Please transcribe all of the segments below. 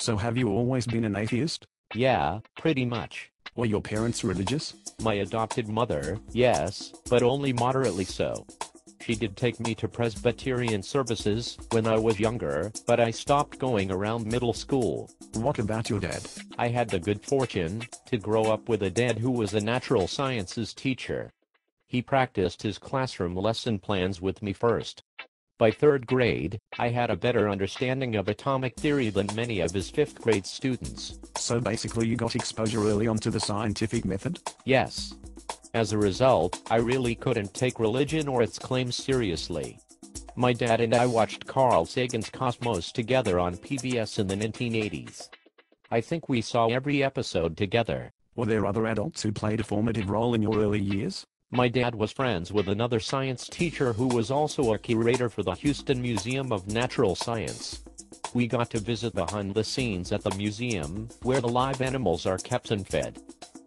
So have you always been an atheist? Yeah, pretty much. Were your parents religious? My adopted mother, yes, but only moderately so. She did take me to Presbyterian services when I was younger, but I stopped going around middle school. What about your dad? I had the good fortune to grow up with a dad who was a natural sciences teacher. He practiced his classroom lesson plans with me first. By third grade, I had a better understanding of atomic theory than many of his fifth grade students. So basically you got exposure early on to the scientific method? Yes. As a result, I really couldn't take religion or its claims seriously. My dad and I watched Carl Sagan's Cosmos together on PBS in the 1980s. I think we saw every episode together. Were there other adults who played a formative role in your early years? My dad was friends with another science teacher who was also a curator for the Houston Museum of Natural Science. We got to visit behind the scenes at the museum, where the live animals are kept and fed.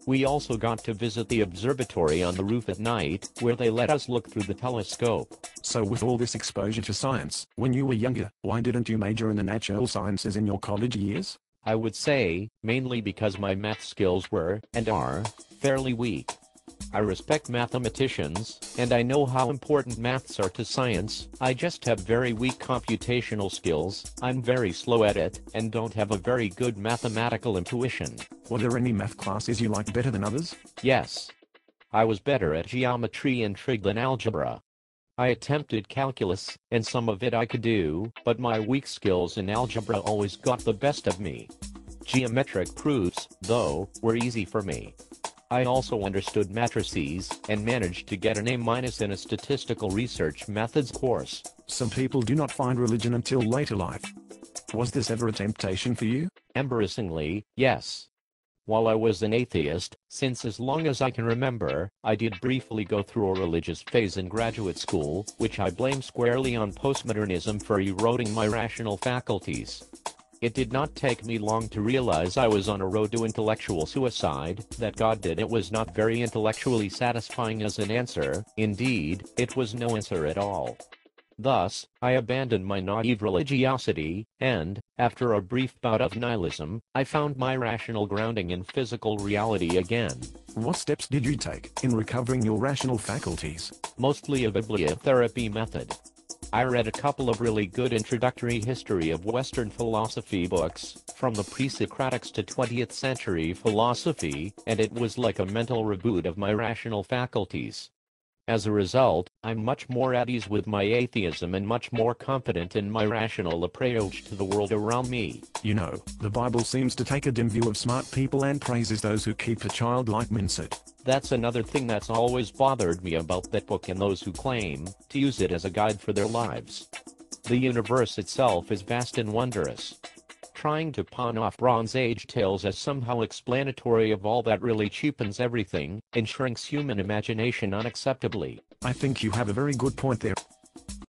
We also got to visit the observatory on the roof at night, where they let us look through the telescope. So with all this exposure to science, when you were younger, why didn't you major in the natural sciences in your college years? I would say, mainly because my math skills were, and are, fairly weak. I respect mathematicians, and I know how important maths are to science. I just have very weak computational skills, I'm very slow at it, and don't have a very good mathematical intuition. Were there any math classes you liked better than others? Yes. I was better at geometry and trig than algebra. I attempted calculus, and some of it I could do, but my weak skills in algebra always got the best of me. Geometric proofs, though, were easy for me. I also understood matrices, and managed to get an A- in a statistical research methods course. Some people do not find religion until later life. Was this ever a temptation for you? Embarrassingly, yes. While I was an atheist, since as long as I can remember, I did briefly go through a religious phase in graduate school, which I blame squarely on postmodernism for eroding my rational faculties. It did not take me long to realize I was on a road to intellectual suicide, that God did it was not very intellectually satisfying as an answer, indeed, it was no answer at all. Thus, I abandoned my naive religiosity, and, after a brief bout of nihilism, I found my rational grounding in physical reality again. What steps did you take in recovering your rational faculties? Mostly a bibliotherapy method. I read a couple of really good introductory history of Western philosophy books, from the pre-Socratics to 20th century philosophy, and it was like a mental reboot of my rational faculties. As a result, I'm much more at ease with my atheism and much more confident in my rational approach to the world around me. You know, the Bible seems to take a dim view of smart people and praises those who keep a childlike mindset. That's another thing that's always bothered me about that book and those who claim to use it as a guide for their lives. The universe itself is vast and wondrous. Trying to pawn off Bronze Age tales as somehow explanatory of all that really cheapens everything and shrinks human imagination unacceptably. I think you have a very good point there.